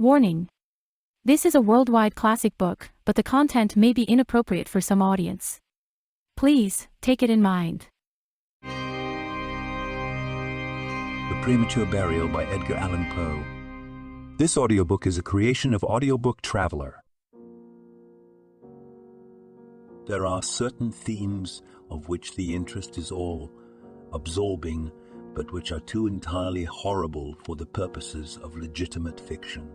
Warning. This is a worldwide classic book, but the content may be inappropriate for some audience. Please, take it in mind. The Premature Burial by Edgar Allan Poe. This audiobook is a creation of Audiobook Traveler. There are certain themes of which the interest is all-absorbing, but which are too entirely horrible for the purposes of legitimate fiction.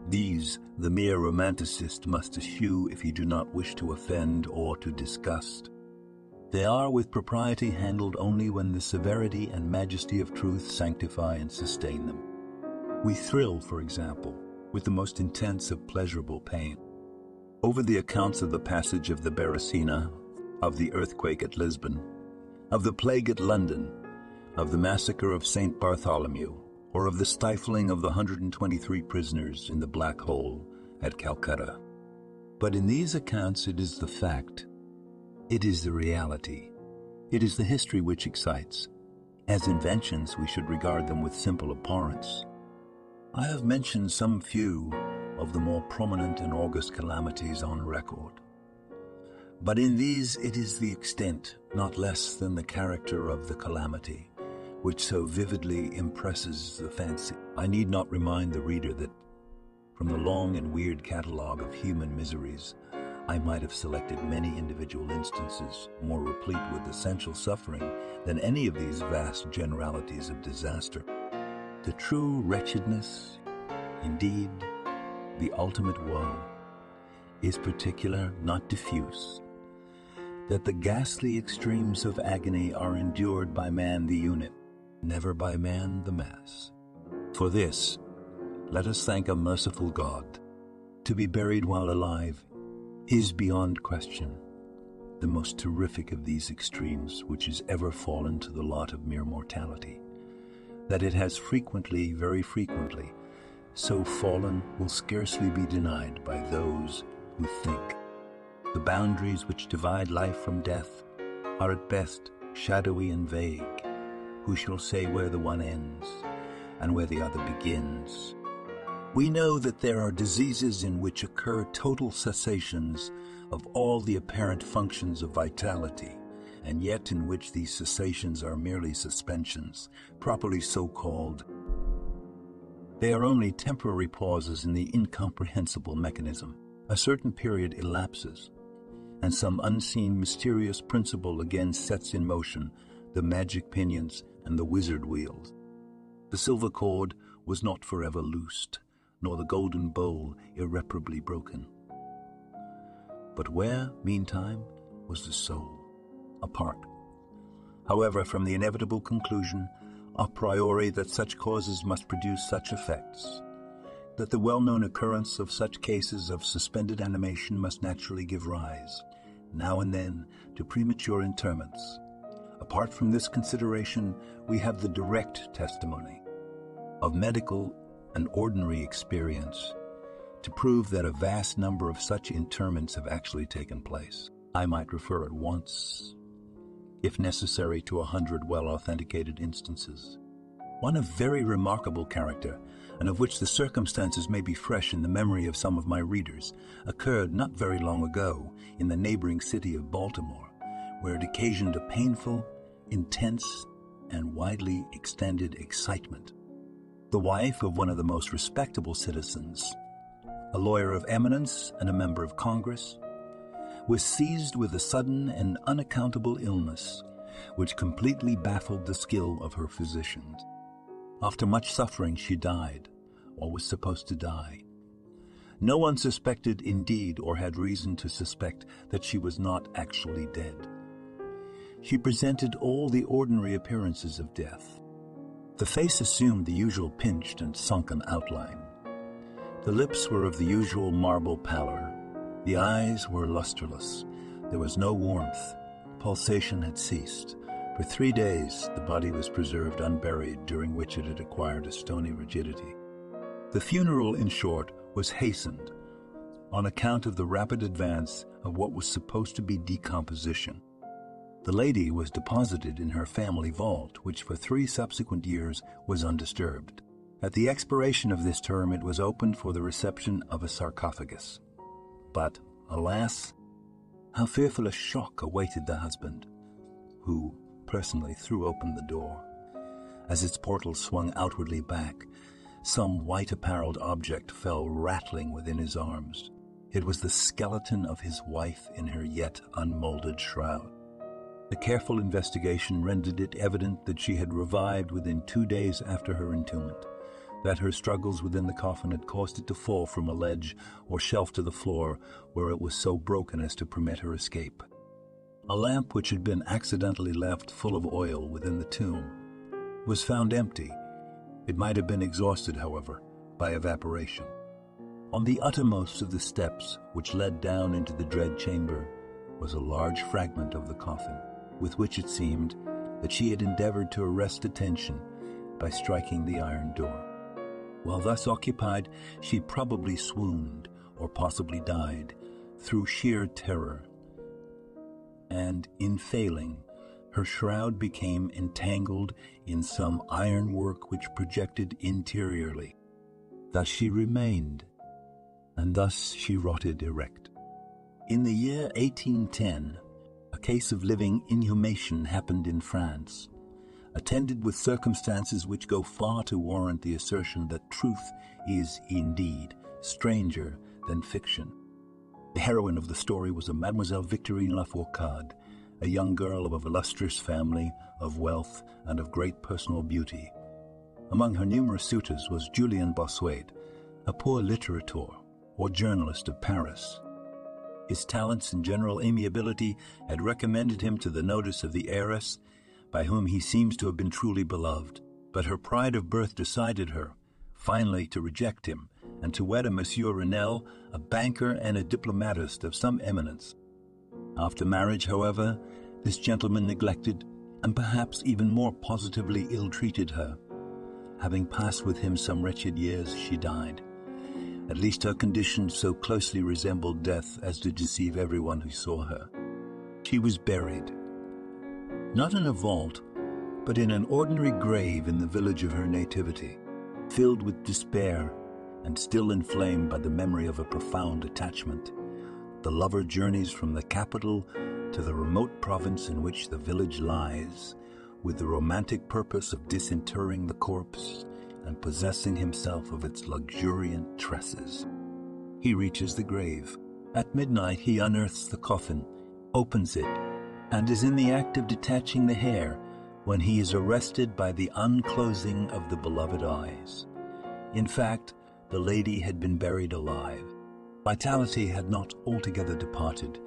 These the mere romanticist must eschew if he do not wish to offend or to disgust. They are with propriety handled only when the severity and majesty of truth sanctify and sustain them. We thrill, for example, with the most intense of pleasurable pain over the accounts of the passage of the Beresina, of the earthquake at Lisbon, of the plague at London, of the massacre of St. Bartholomew, or of the stifling of the 123 prisoners in the Black Hole at Calcutta. But in these accounts it is the fact, it is the reality, it is the history which excites. As inventions, we should regard them with simple abhorrence. I have mentioned some few of the more prominent and august calamities on record. But in these it is the extent, not less than the character of the calamity, which so vividly impresses the fancy. I need not remind the reader that from the long and weird catalogue of human miseries, I might have selected many individual instances more replete with essential suffering than any of these vast generalities of disaster. The true wretchedness, indeed, the ultimate woe, is particular, not diffuse, that the ghastly extremes of agony are endured by man the unit, never by man the mass. For this, let us thank a merciful God. To be buried while alive is beyond question the most terrific of these extremes which has ever fallen to the lot of mere mortality. That it has frequently, very frequently, so fallen will scarcely be denied by those who think. The boundaries which divide life from death are at best shadowy and vague. Who shall say where the one ends and where the other begins? We know that there are diseases in which occur total cessations of all the apparent functions of vitality, and yet in which these cessations are merely suspensions, properly so called. They are only temporary pauses in the incomprehensible mechanism. A certain period elapses, and some unseen mysterious principle again sets in motion the magic pinions and the wizard wheels. The silver cord was not forever loosed, nor the golden bowl irreparably broken. But where, meantime, was the soul? Apart, however, from the inevitable conclusion, a priori, that such causes must produce such effects, that the well-known occurrence of such cases of suspended animation must naturally give rise, now and then, to premature interments. Apart from this consideration, we have the direct testimony of medical and ordinary experience to prove that a vast number of such interments have actually taken place. I might refer at once, if necessary, to 100 well-authenticated instances. One of very remarkable character, and of which the circumstances may be fresh in the memory of some of my readers, occurred not very long ago in the neighboring city of Baltimore, where it occasioned a painful, intense, and widely extended excitement. The wife of one of the most respectable citizens, a lawyer of eminence and a member of Congress, was seized with a sudden and unaccountable illness which completely baffled the skill of her physicians. After much suffering, she died, or was supposed to die. No one suspected, indeed, or had reason to suspect, that she was not actually dead. She presented all the ordinary appearances of death. The face assumed the usual pinched and sunken outline. The lips were of the usual marble pallor. The eyes were lusterless. There was no warmth. Pulsation had ceased. For 3 days, the body was preserved unburied, during which it had acquired a stony rigidity. The funeral, in short, was hastened on account of the rapid advance of what was supposed to be decomposition. The lady was deposited in her family vault, which for 3 subsequent years was undisturbed. At the expiration of this term, it was opened for the reception of a sarcophagus. But, alas, how fearful a shock awaited the husband, who personally threw open the door. As its portal swung outwardly back, some white-apparelled object fell rattling within his arms. It was the skeleton of his wife in her yet unmolded shroud. A careful investigation rendered it evident that she had revived within 2 days after her entombment, that her struggles within the coffin had caused it to fall from a ledge or shelf to the floor, where it was so broken as to permit her escape. A lamp which had been accidentally left full of oil within the tomb was found empty. It might have been exhausted, however, by evaporation. On the uttermost of the steps which led down into the dread chamber was a large fragment of the coffin, with which it seemed that she had endeavored to arrest attention by striking the iron door. While thus occupied, she probably swooned, or possibly died, through sheer terror. And in failing, her shroud became entangled in some ironwork which projected interiorly. Thus she remained, and thus she rotted erect. In the year 1810, a case of living inhumation happened in France, attended with circumstances which go far to warrant the assertion that truth is indeed stranger than fiction. The heroine of the story was a Mademoiselle Victorine Lafourcade, a young girl of an illustrious family, of wealth, and of great personal beauty. Among her numerous suitors was Julien Bossuet, a poor litterateur or journalist of Paris. His talents and general amiability had recommended him to the notice of the heiress, by whom he seems to have been truly beloved. But her pride of birth decided her, finally, to reject him, and to wed a Monsieur Renelle, a banker and a diplomatist of some eminence. After marriage, however, this gentleman neglected, and perhaps even more positively ill-treated her. Having passed with him some wretched years, she died. At least her condition so closely resembled death as to deceive everyone who saw her. She was buried, not in a vault, but in an ordinary grave in the village of her nativity, filled with despair and still inflamed by the memory of a profound attachment. The lover journeys from the capital to the remote province in which the village lies, with the romantic purpose of disinterring the corpse and possessing himself of its luxuriant tresses. He reaches the grave. At midnight he unearths the coffin, opens it, and is in the act of detaching the hair when he is arrested by the unclosing of the beloved eyes. In fact, the lady had been buried alive. Vitality had not altogether departed,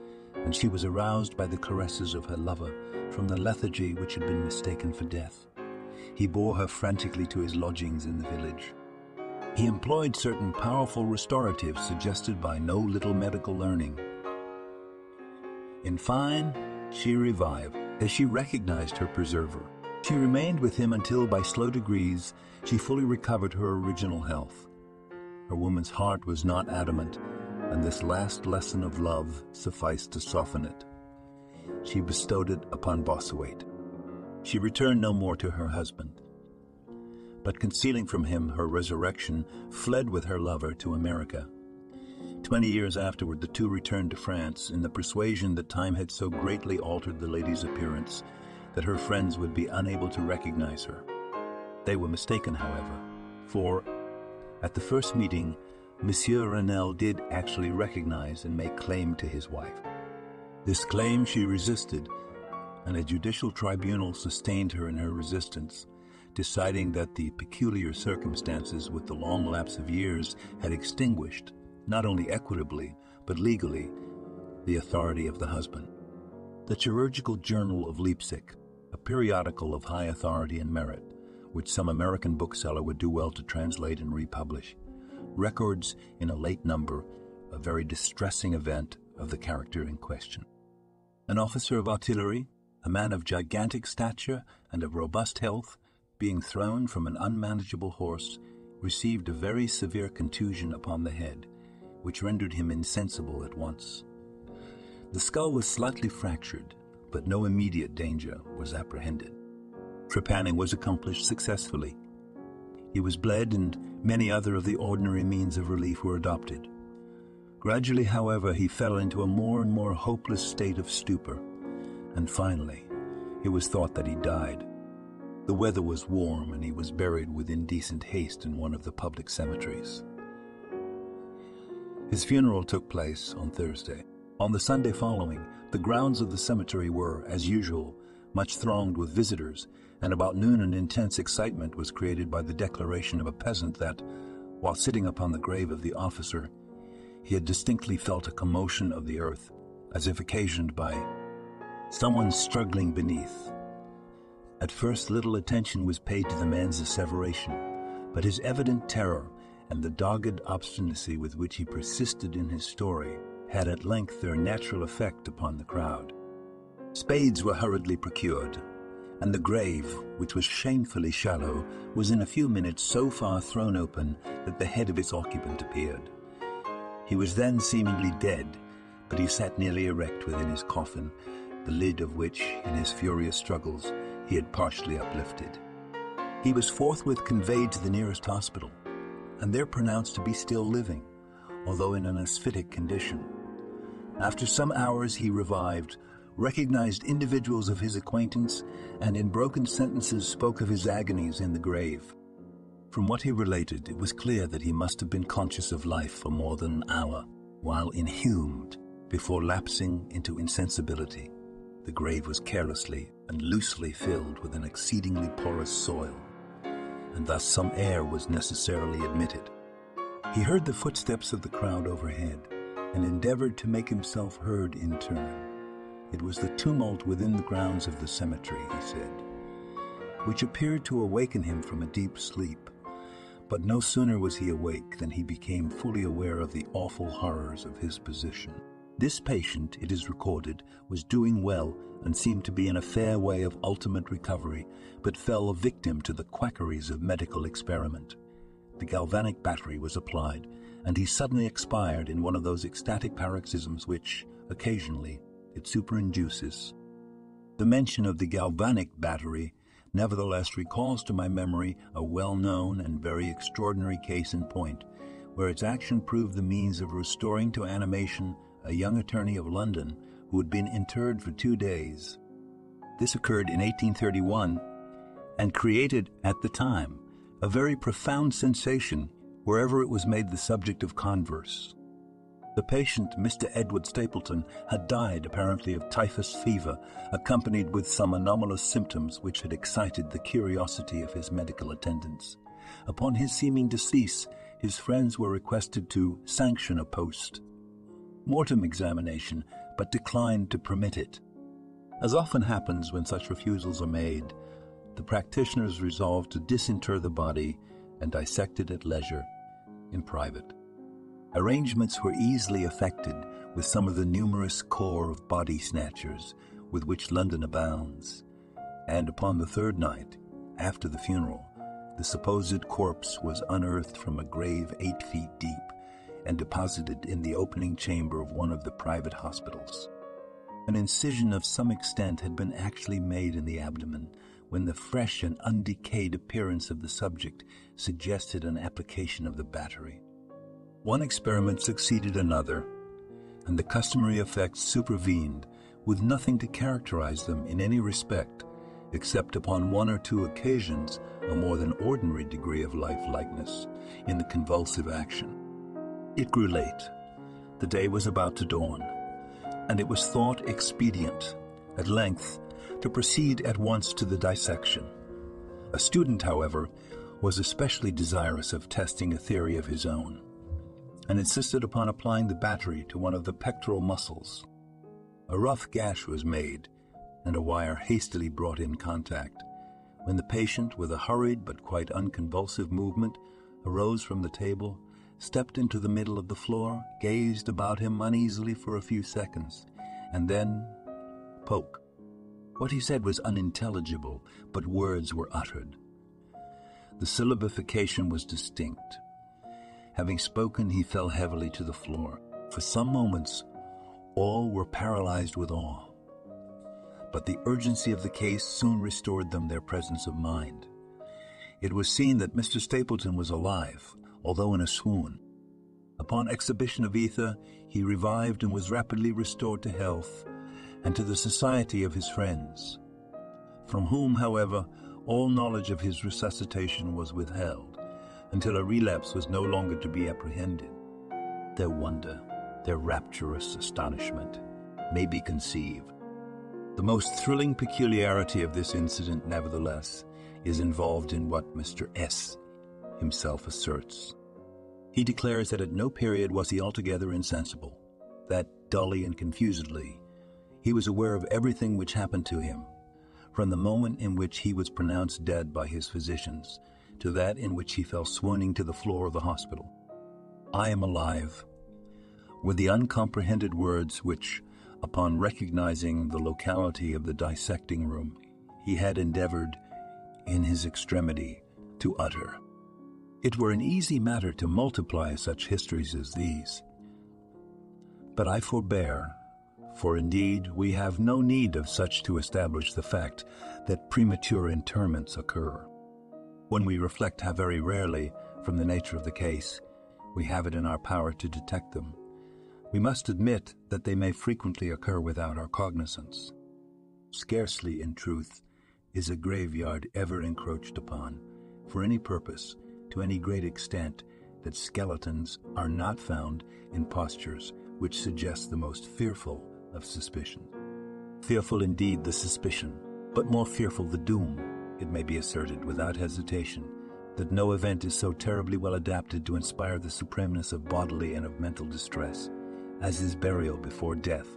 and she was aroused by the caresses of her lover from the lethargy which had been mistaken for death. He bore her frantically to his lodgings in the village. He employed certain powerful restoratives suggested by no little medical learning. In fine, she revived, as she recognized her preserver. She remained with him until, by slow degrees, she fully recovered her original health. Her woman's heart was not adamant, and this last lesson of love sufficed to soften it. She bestowed it upon Bossuet. She returned no more to her husband, but concealing from him her resurrection, fled with her lover to America. 20 years afterward, the two returned to France in the persuasion that time had so greatly altered the lady's appearance that her friends would be unable to recognize her. They were mistaken, however, for at the first meeting, Monsieur Renelle did actually recognize and make claim to his wife. This claim she resisted, and a judicial tribunal sustained her in her resistance, deciding that the peculiar circumstances with the long lapse of years had extinguished, not only equitably, but legally, the authority of the husband. The Chirurgical Journal of Leipzig, a periodical of high authority and merit, which some American bookseller would do well to translate and republish, records in a late number a very distressing event of the character in question. An officer of artillery, a man of gigantic stature and of robust health, being thrown from an unmanageable horse, received a very severe contusion upon the head, which rendered him insensible at once. The skull was slightly fractured, but no immediate danger was apprehended. Trepanning was accomplished successfully. He was bled, and many other of the ordinary means of relief were adopted. Gradually, however, he fell into a more and more hopeless state of stupor, and finally, it was thought that he died. The weather was warm, and he was buried with indecent haste in one of the public cemeteries. His funeral took place on Thursday. On the Sunday following, the grounds of the cemetery were, as usual, much thronged with visitors, and about noon an intense excitement was created by the declaration of a peasant that, while sitting upon the grave of the officer, he had distinctly felt a commotion of the earth, as if occasioned by someone struggling beneath. At first little attention was paid to the man's asseveration, but his evident terror and the dogged obstinacy with which he persisted in his story had at length their natural effect upon the crowd. Spades were hurriedly procured, and the grave, which was shamefully shallow, was in a few minutes so far thrown open that the head of its occupant appeared. He was then seemingly dead, but he sat nearly erect within his coffin, the lid of which, in his furious struggles, he had partially uplifted. He was forthwith conveyed to the nearest hospital, and there pronounced to be still living, although in an asphytic condition. After some hours he revived, recognized individuals of his acquaintance, and in broken sentences spoke of his agonies in the grave. From what he related, it was clear that he must have been conscious of life for more than an hour, while inhumed, before lapsing into insensibility. The grave was carelessly and loosely filled with an exceedingly porous soil, and thus some air was necessarily admitted. He heard the footsteps of the crowd overhead, and endeavored to make himself heard in turn. It was the tumult within the grounds of the cemetery, he said, which appeared to awaken him from a deep sleep. But no sooner was he awake than he became fully aware of the awful horrors of his position. This patient, it is recorded, was doing well and seemed to be in a fair way of ultimate recovery, but fell a victim to the quackeries of medical experiment. The galvanic battery was applied, and he suddenly expired in one of those ecstatic paroxysms which, occasionally, it superinduces. The mention of the galvanic battery nevertheless recalls to my memory a well-known and very extraordinary case in point, where its action proved the means of restoring to animation a young attorney of London who had been interred for 2 days. This occurred in 1831 and created, at the time, a very profound sensation wherever it was made the subject of converse. The patient, Mr. Edward Stapleton, had died apparently of typhus fever, accompanied with some anomalous symptoms which had excited the curiosity of his medical attendants. Upon his seeming decease, his friends were requested to sanction a post-mortem examination, but declined to permit it. As often happens when such refusals are made, the practitioners resolved to disinter the body and dissect it at leisure, in private. Arrangements were easily effected with some of the numerous corps of body snatchers with which London abounds, and upon the third night, after the funeral, the supposed corpse was unearthed from a grave 8 feet deep and deposited in the opening chamber of one of the private hospitals. An incision of some extent had been actually made in the abdomen, when the fresh and undecayed appearance of the subject suggested an application of the battery. One experiment succeeded another, and the customary effects supervened, with nothing to characterize them in any respect, except upon 1 or 2 occasions a more than ordinary degree of life-likeness in the convulsive action. It grew late. The day was about to dawn, and it was thought expedient, at length, to proceed at once to the dissection. A student, however, was especially desirous of testing a theory of his own, and insisted upon applying the battery to one of the pectoral muscles. A rough gash was made, and a wire hastily brought in contact, when the patient, with a hurried but quite unconvulsive movement, arose from the table, stepped into the middle of the floor, gazed about him uneasily for a few seconds, and then spoke. What he said was unintelligible, but words were uttered. The syllabification was distinct. Having spoken, he fell heavily to the floor. For some moments, all were paralyzed with awe. But the urgency of the case soon restored them their presence of mind. it was seen that Mr. Stapleton was alive, although in a swoon. Upon exhibition of ether, he revived and was rapidly restored to health and to the society of his friends, from whom, however, all knowledge of his resuscitation was withheld, until a relapse was no longer to be apprehended. Their wonder, their rapturous astonishment, may be conceived. The most thrilling peculiarity of this incident, nevertheless, is involved in what Mr. S. himself asserts. He declares that at no period was he altogether insensible, that dully and confusedly he was aware of everything which happened to him, from the moment in which he was pronounced dead by his physicians to that in which he fell swooning to the floor of the hospital. "I am alive," were the uncomprehended words which, upon recognizing the locality of the dissecting room, he had endeavored, in his extremity, to utter. It were an easy matter to multiply such histories as these. But I forbear, for indeed we have no need of such to establish the fact that premature interments occur. When we reflect how very rarely, from the nature of the case, we have it in our power to detect them, we must admit that they may frequently occur without our cognizance. Scarcely, in truth, is a graveyard ever encroached upon, for any purpose, to any great extent, that skeletons are not found in postures which suggest the most fearful of suspicion. Fearful indeed the suspicion, but more fearful the doom. It may be asserted without hesitation that no event is so terribly well adapted to inspire the supremeness of bodily and of mental distress as is burial before death.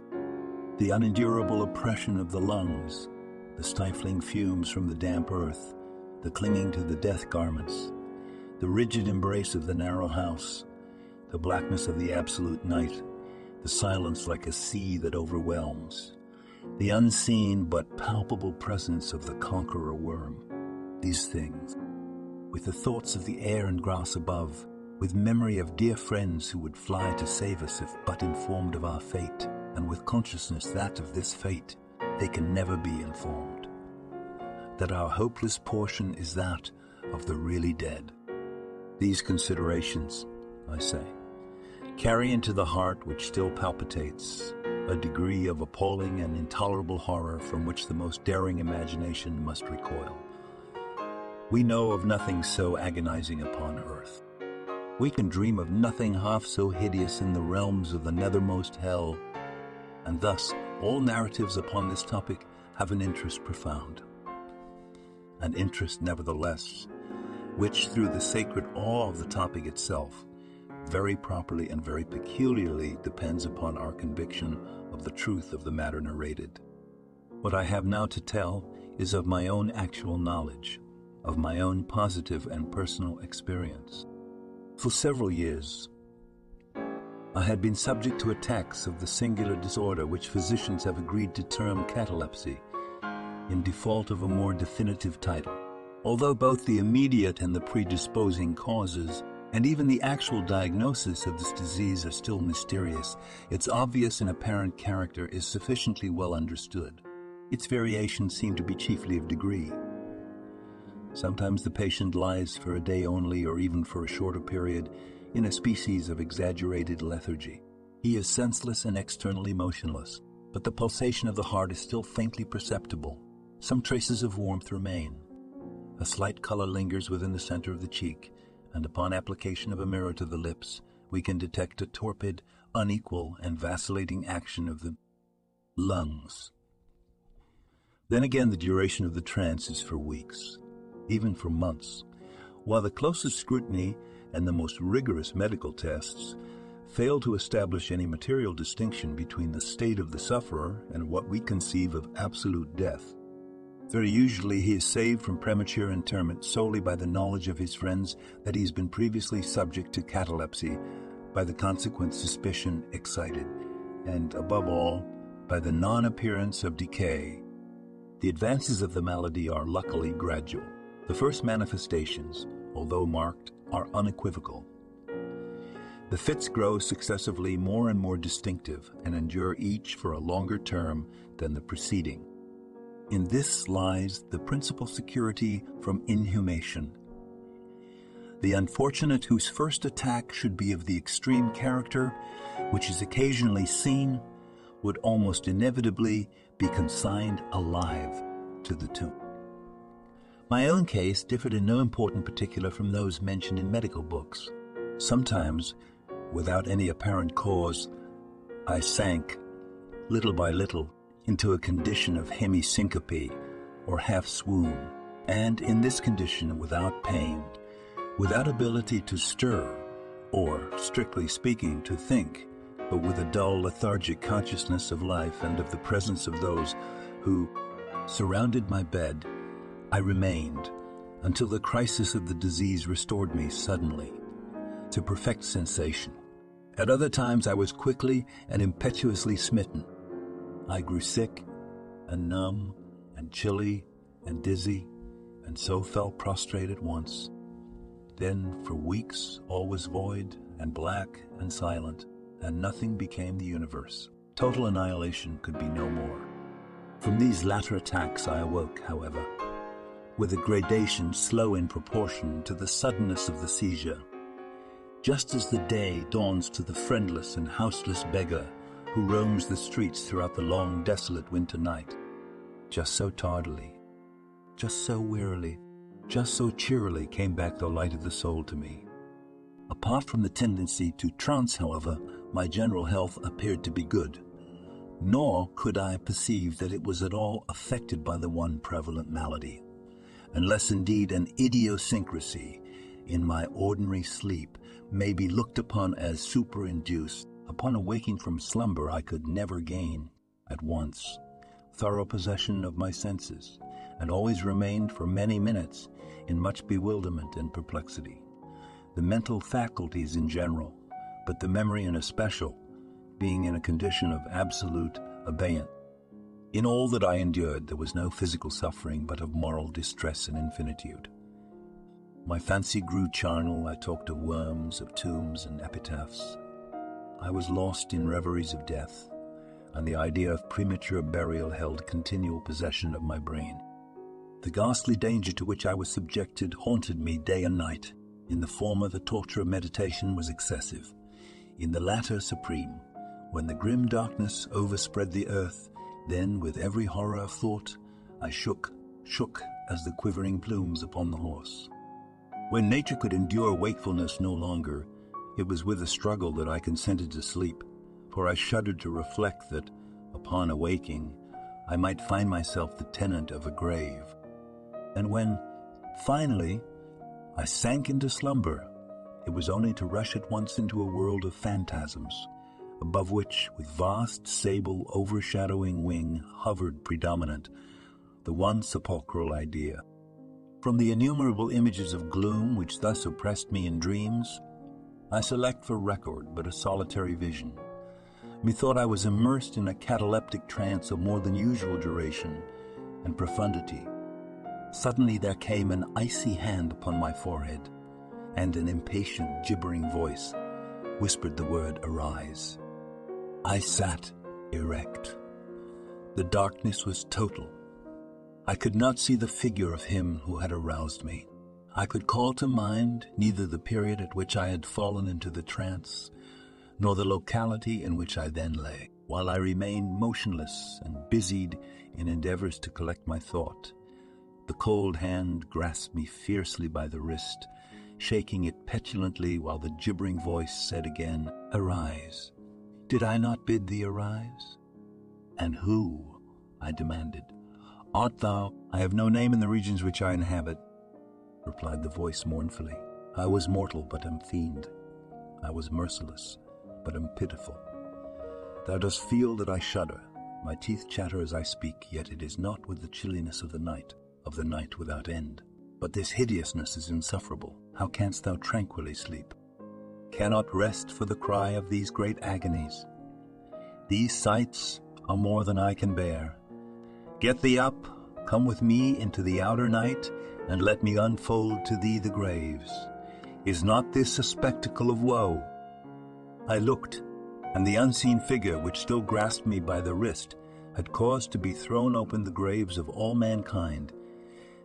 The unendurable oppression of the lungs, the stifling fumes from the damp earth, the clinging to the death garments, the rigid embrace of the narrow house, the blackness of the absolute night, the silence like a sea that overwhelms, the unseen but palpable presence of the conqueror worm. These things, with the thoughts of the air and grass above, with memory of dear friends who would fly to save us if but informed of our fate, and with consciousness that of this fate they can never be informed, that our hopeless portion is that of the really dead. These considerations, I say, carry into the heart which still palpitates a degree of appalling and intolerable horror from which the most daring imagination must recoil. We know of nothing so agonizing upon earth. We can dream of nothing half so hideous in the realms of the nethermost hell, and thus all narratives upon this topic have an interest profound. An interest, nevertheless, which, through the sacred awe of the topic itself, very properly and very peculiarly depends upon our conviction of the truth of the matter narrated. What I have now to tell is of my own actual knowledge, of my own positive and personal experience. For several years, I had been subject to attacks of the singular disorder which physicians have agreed to term catalepsy, in default of a more definitive title. Although both the immediate and the predisposing causes, and even the actual diagnosis of this disease are still mysterious, its obvious and apparent character is sufficiently well understood. Its variations seem to be chiefly of degree. Sometimes the patient lies for a day only, or even for a shorter period, in a species of exaggerated lethargy. He is senseless and externally motionless, but the pulsation of the heart is still faintly perceptible. Some traces of warmth remain. A slight color lingers within the center of the cheek, and upon application of a mirror to the lips, we can detect a torpid, unequal, and vacillating action of the lungs. Then again, the duration of the trance is for weeks, even for months, while the closest scrutiny and the most rigorous medical tests fail to establish any material distinction between the state of the sufferer and what we conceive of absolute death. Very usually he is saved from premature interment solely by the knowledge of his friends that he has been previously subject to catalepsy, by the consequent suspicion excited, and above all, by the non-appearance of decay. The advances of the malady are luckily gradual. The first manifestations, although marked, are unequivocal. The fits grow successively more and more distinctive and endure each for a longer term than the preceding. In this lies the principal security from inhumation, The unfortunate whose first attack should be of the extreme character which is occasionally seen would almost inevitably be consigned alive to the tomb. My own case differed in no important particular from those mentioned in medical books. Sometimes, without any apparent cause, I sank, little by little, into a condition of hemisyncope or half-swoon, and in this condition, without pain, without ability to stir, or, strictly speaking, to think, but with a dull, lethargic consciousness of life and of the presence of those who surrounded my bed, I remained until the crisis of the disease restored me suddenly to perfect sensation. At other times I was quickly and impetuously smitten. I grew sick and numb and chilly and dizzy, and so fell prostrate at once. Then for weeks all was void and black and silent, and nothing became the universe. Total annihilation could be no more. From these latter attacks I awoke, however, with a gradation slow in proportion to the suddenness of the seizure. Just as the day dawns to the friendless and houseless beggar who roams the streets throughout the long, desolate winter night, just so tardily, just so wearily, just so cheerily came back the light of the soul to me. Apart from the tendency to trance, however, my general health appeared to be good, nor could I perceive that it was at all affected by the one prevalent malady, unless indeed an idiosyncrasy in my ordinary sleep may be looked upon as superinduced. Upon awaking from slumber, I could never gain, at once, thorough possession of my senses, and always remained for many minutes in much bewilderment and perplexity. The mental faculties in general, but the memory in especial, being in a condition of absolute abeyance. In all that I endured, there was no physical suffering, but of moral distress and infinitude. My fancy grew charnel. I talked of worms, of tombs, and epitaphs. I was lost in reveries of death, and the idea of premature burial held continual possession of my brain. The ghastly danger to which I was subjected haunted me day and night. In the former, the torture of meditation was excessive; in the latter, supreme. When the grim darkness overspread the earth, then, with every horror of thought, I shook as the quivering plumes upon the horse. When nature could endure wakefulness no longer, it was with a struggle that I consented to sleep, for I shuddered to reflect that, upon awaking, I might find myself the tenant of a grave. And when, finally, I sank into slumber, it was only to rush at once into a world of phantasms, above which, with vast sable overshadowing wing, hovered predominant the one sepulchral idea. From the innumerable images of gloom which thus oppressed me in dreams, I select for record but a solitary vision. Methought I was immersed in a cataleptic trance of more than usual duration and profundity. Suddenly there came an icy hand upon my forehead, and an impatient, gibbering voice whispered the word "Arise." I sat erect. The darkness was total. I could not see the figure of him who had aroused me. I could call to mind neither the period at which I had fallen into the trance, nor the locality in which I then lay. While I remained motionless and busied in endeavors to collect my thought, the cold hand grasped me fiercely by the wrist, shaking it petulantly while the gibbering voice said again, "Arise. Did I not bid thee arise?" "And who?" I demanded. "Art thou?" "I have no name in the regions which I inhabit," replied the voice mournfully. "I was mortal, but am fiend. I was merciless, but am pitiful. Thou dost feel that I shudder. My teeth chatter as I speak, yet it is not with the chilliness of the night without end. But this hideousness is insufferable. How canst thou tranquilly sleep? Cannot rest for the cry of these great agonies. These sights are more than I can bear. Get thee up, come with me into the outer night, and let me unfold to thee the graves. Is not this a spectacle of woe?" I looked, and the unseen figure which still grasped me by the wrist had caused to be thrown open the graves of all mankind,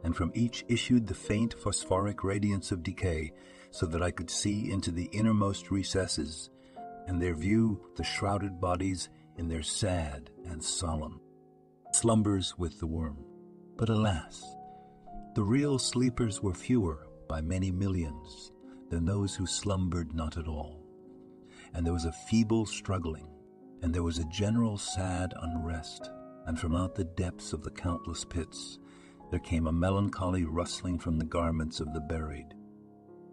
and from each issued the faint phosphoric radiance of decay, so that I could see into the innermost recesses, and there view the shrouded bodies in their sad and solemn slumbers with the worm. But alas, the real sleepers were fewer by many millions than those who slumbered not at all. And there was a feeble struggling, and there was a general sad unrest, and from out the depths of the countless pits there came a melancholy rustling from the garments of the buried.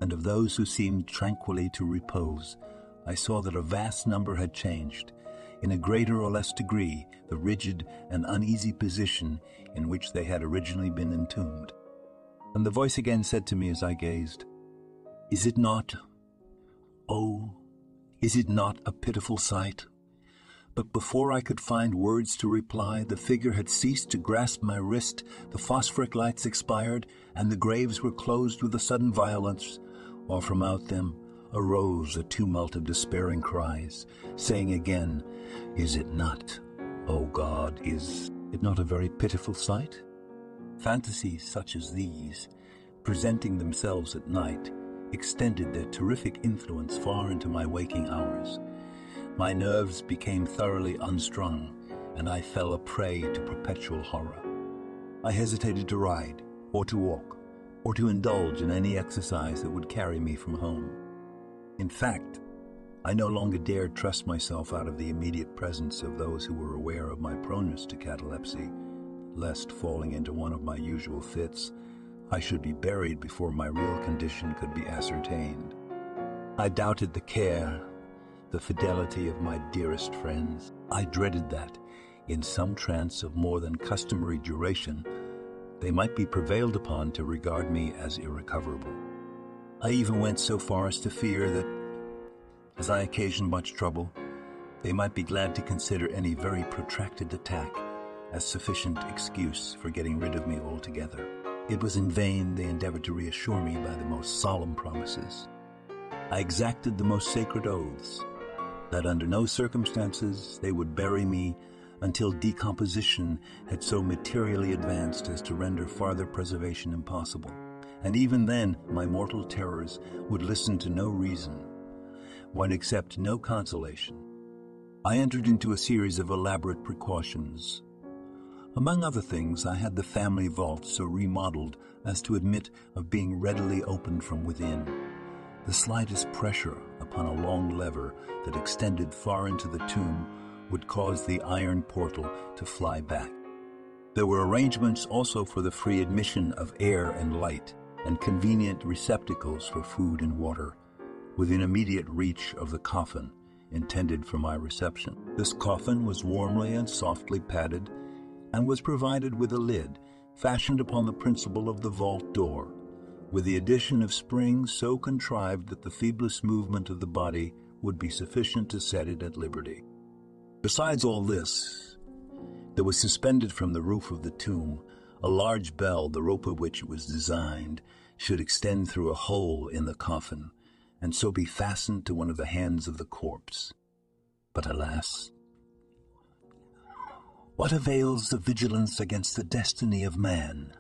And of those who seemed tranquilly to repose, I saw that a vast number had changed, in a greater or less degree, the rigid and uneasy position in which they had originally been entombed. And the voice again said to me as I gazed, "Is it not, oh, is it not a pitiful sight?" But before I could find words to reply, the figure had ceased to grasp my wrist, the phosphoric lights expired, and the graves were closed with a sudden violence, while from out them arose a tumult of despairing cries, saying again, "Is it not, O God, is it not a very pitiful sight?" Fantasies such as these, presenting themselves at night, extended their terrific influence far into my waking hours. My nerves became thoroughly unstrung, and I fell a prey to perpetual horror. I hesitated to ride, or to walk, or to indulge in any exercise that would carry me from home. In fact, I no longer dared trust myself out of the immediate presence of those who were aware of my proneness to catalepsy, lest, falling into one of my usual fits, I should be buried before my real condition could be ascertained. I doubted the care, the fidelity of my dearest friends. I dreaded that, in some trance of more than customary duration, they might be prevailed upon to regard me as irrecoverable. I even went so far as to fear that, as I occasioned much trouble, they might be glad to consider any very protracted attack as sufficient excuse for getting rid of me altogether. It was in vain they endeavored to reassure me by the most solemn promises. I exacted the most sacred oaths, that under no circumstances they would bury me until decomposition had so materially advanced as to render farther preservation impossible. And even then, my mortal terrors would listen to no reason, would accept no consolation. I entered into a series of elaborate precautions. Among other things, I had the family vault so remodeled as to admit of being readily opened from within. The slightest pressure upon a long lever that extended far into the tomb would cause the iron portal to fly back. There were arrangements also for the free admission of air and light, and convenient receptacles for food and water, within immediate reach of the coffin intended for my reception. This coffin was warmly and softly padded, and was provided with a lid fashioned upon the principle of the vault door, with the addition of springs so contrived that the feeblest movement of the body would be sufficient to set it at liberty. Besides all this, there was suspended from the roof of the tomb a large bell, the rope of which it was designed should extend through a hole in the coffin, and so be fastened to one of the hands of the corpse. But alas, what avails the vigilance against the destiny of man?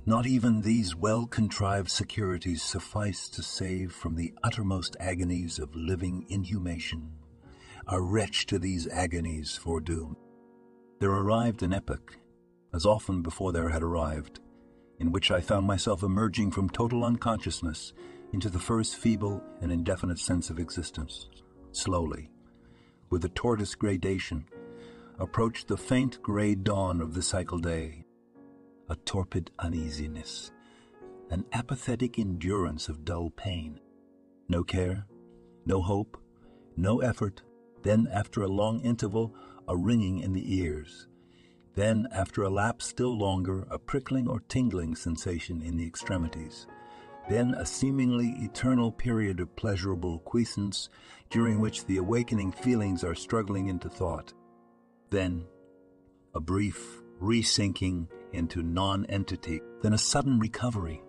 Not even these well-contrived securities suffice to save from the uttermost agonies of living inhumation a wretch to these agonies foredoomed. There arrived an epoch, as often before there had arrived, in which I found myself emerging from total unconsciousness into the first feeble and indefinite sense of existence. Slowly, with a tortoise gradation, approached the faint gray dawn of the cycle day, a torpid uneasiness, an apathetic endurance of dull pain. No care, no hope, no effort. Then, after a long interval, a ringing in the ears. Then, after a lapse still longer, a prickling or tingling sensation in the extremities. Then a seemingly eternal period of pleasurable quiescence, during which the awakening feelings are struggling into thought. Then a brief re-sinking into non-entity. Then a sudden recovery.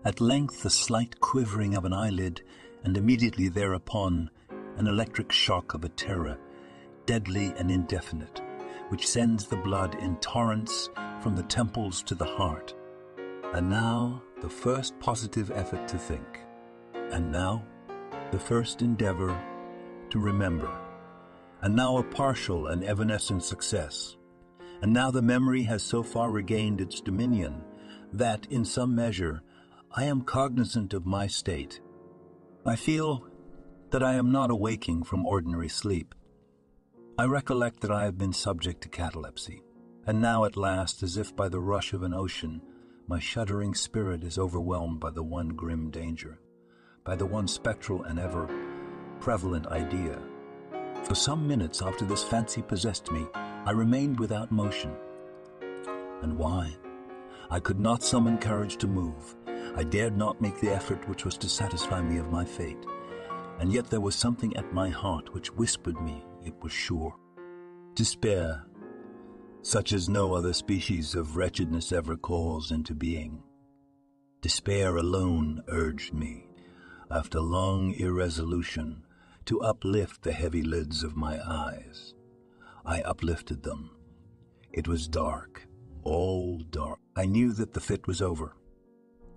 At length a slight quivering of an eyelid, and immediately thereupon an electric shock of a terror, deadly and indefinite, which sends the blood in torrents from the temples to the heart. And now the first positive effort to think, and now the first endeavor to remember, and now a partial and evanescent success, and now the memory has so far regained its dominion that, in some measure, I am cognizant of my state. I feel that I am not awaking from ordinary sleep. I recollect that I have been subject to catalepsy, and now at last, as if by the rush of an ocean, my shuddering spirit is overwhelmed by the one grim danger, by the one spectral and ever prevalent idea. For some minutes after this fancy possessed me, I remained without motion. And why? I could not summon courage to move. I dared not make the effort which was to satisfy me of my fate. And yet there was something at my heart which whispered me it was sure. Despair, such as no other species of wretchedness ever calls into being. Despair alone urged me, after long irresolution, to uplift the heavy lids of my eyes. I uplifted them. It was dark, all dark. I knew that the fit was over.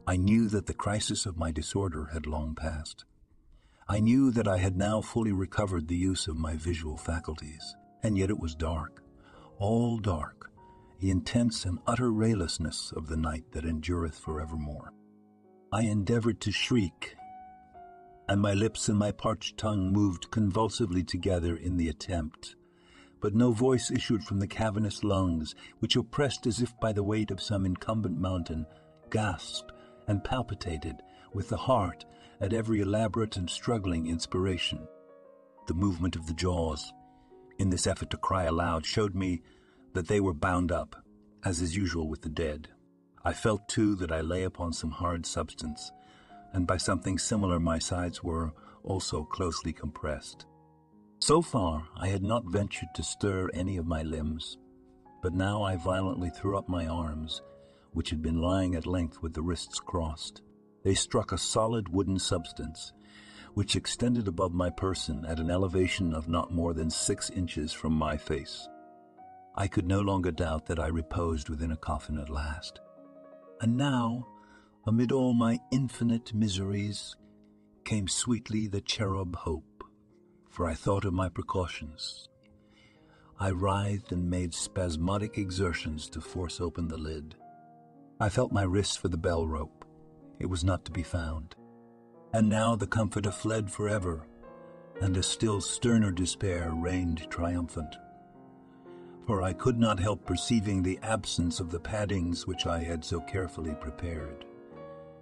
I knew that the crisis of my disorder had long passed. I knew that I had now fully recovered the use of my visual faculties, and yet it was dark, all dark, the intense and utter raylessness of the night that endureth forevermore. I endeavored to shriek, and my lips and my parched tongue moved convulsively together in the attempt, but no voice issued from the cavernous lungs, which, oppressed as if by the weight of some incumbent mountain, gasped and palpitated with the heart at every elaborate and struggling inspiration. The movement of the jaws, in this effort to cry aloud, showed me that they were bound up, as is usual with the dead. I felt, too, that I lay upon some hard substance, and by something similar my sides were also closely compressed. So far I had not ventured to stir any of my limbs, but now I violently threw up my arms, which had been lying at length with the wrists crossed. They struck a solid wooden substance, which extended above my person at an elevation of not more than 6 inches from my face. I could no longer doubt that I reposed within a coffin at last. And now, amid all my infinite miseries, came sweetly the cherub hope, for I thought of my precautions. I writhed and made spasmodic exertions to force open the lid. I felt my wrist for the bell rope. It was not to be found. And now the comforter fled forever, and a still sterner despair reigned triumphant. For I could not help perceiving the absence of the paddings which I had so carefully prepared.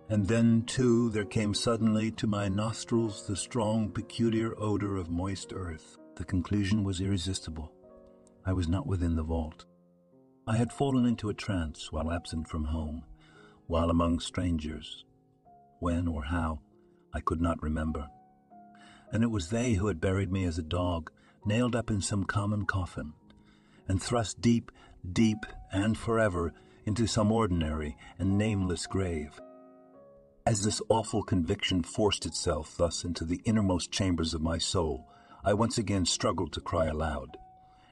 And then, too, there came suddenly to my nostrils the strong, peculiar odor of moist earth. The conclusion was irresistible. I was not within the vault. I had fallen into a trance while absent from home, while among strangers. When or how, I could not remember. And it was they who had buried me as a dog, nailed up in some common coffin, and thrust deep, deep, and forever into some ordinary and nameless grave. As this awful conviction forced itself thus into the innermost chambers of my soul, I once again struggled to cry aloud,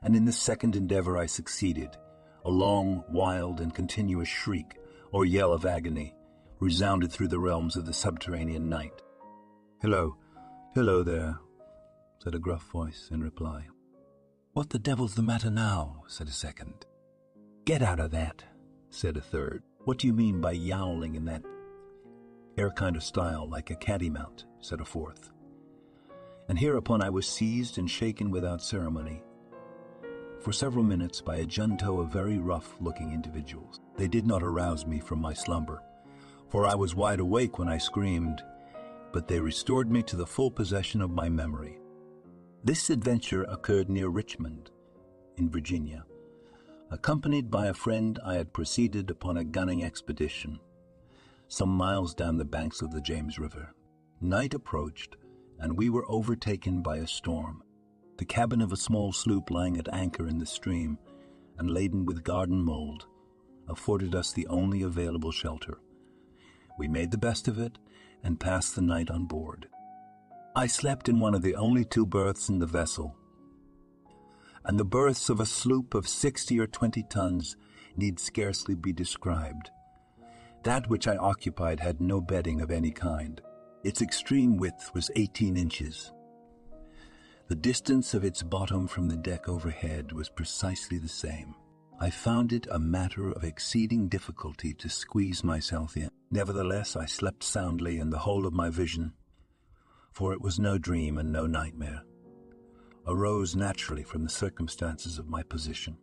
and in this second endeavor I succeeded. A long, wild, and continuous shriek, or yell of agony, resounded through the realms of the subterranean night. "Hello, hello there," said a gruff voice in reply. "What the devil's the matter now?" said a second. "Get out of that," said a third. "What do you mean by yowling in that air kind of style, like a cattymount?" said a fourth. And hereupon I was seized and shaken without ceremony, for several minutes, by a junto of very rough-looking individuals. They did not arouse me from my slumber, for I was wide awake when I screamed, but they restored me to the full possession of my memory. This adventure occurred near Richmond, in Virginia. Accompanied by a friend, I had proceeded upon a gunning expedition, some miles down the banks of the James River. Night approached, and we were overtaken by a storm. The cabin of a small sloop lying at anchor in the stream, and laden with garden mold, afforded us the only available shelter. We made the best of it, and passed the night on board. I slept in one of the only 2 berths in the vessel, and the berths of a sloop of 60 or 20 tons need scarcely be described. That which I occupied had no bedding of any kind. Its extreme width was 18 inches. The distance of its bottom from the deck overhead was precisely the same. I found it a matter of exceeding difficulty to squeeze myself in. Nevertheless, I slept soundly in the whole of my vision, for it was no dream and no nightmare. Arose naturally from the circumstances of my position,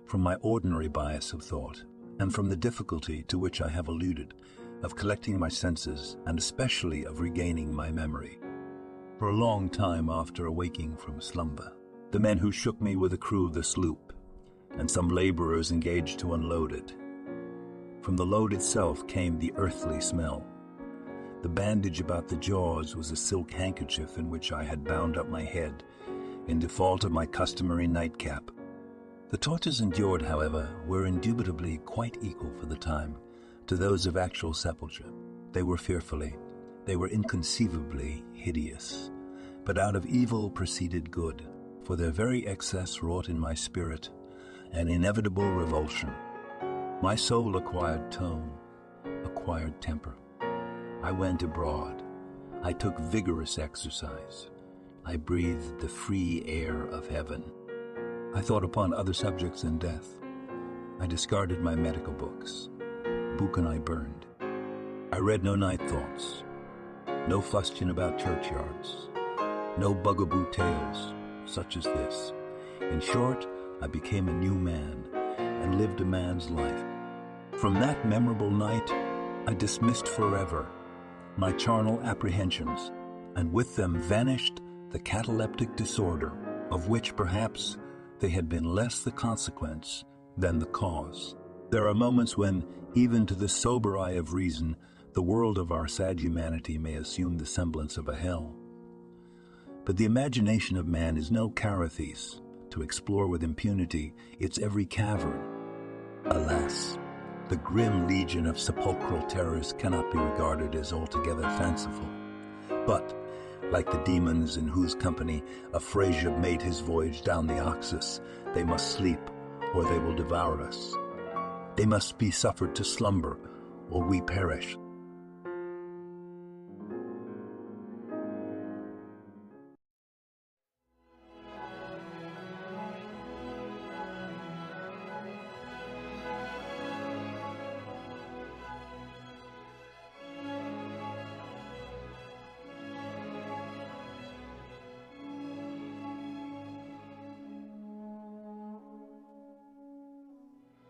from my ordinary bias of thought, and from the difficulty to which I have alluded of collecting my senses and especially of regaining my memory. For a long time after awaking from slumber, the men who shook me were the crew of the sloop, and some laborers engaged to unload it. From the load itself came the earthly smell. The bandage about the jaws was a silk handkerchief in which I had bound up my head, in default of my customary nightcap. The tortures endured, however, were indubitably quite equal for the time to those of actual sepulture. They were inconceivably hideous. But out of evil proceeded good, for their very excess wrought in my spirit an inevitable revulsion. My soul acquired tone, acquired temper. I went abroad. I took vigorous exercise. I breathed the free air of heaven. I thought upon other subjects than death. I discarded my medical books. Buchan I burned. I read no night thoughts, no fustian about churchyards, no bugaboo tales such as this. In short, I became a new man and lived a man's life. From that memorable night, I dismissed forever my charnel apprehensions, and with them vanished the cataleptic disorder, of which perhaps they had been less the consequence than the cause. There are moments when, even to the sober eye of reason, the world of our sad humanity may assume the semblance of a hell. But the imagination of man is no Carathis to explore with impunity its every cavern. Alas, the grim legion of sepulchral terrors cannot be regarded as altogether fanciful. But, like the demons in whose company Afrasiab made his voyage down the Oxus, they must sleep, or they will devour us. They must be suffered to slumber, or we perish.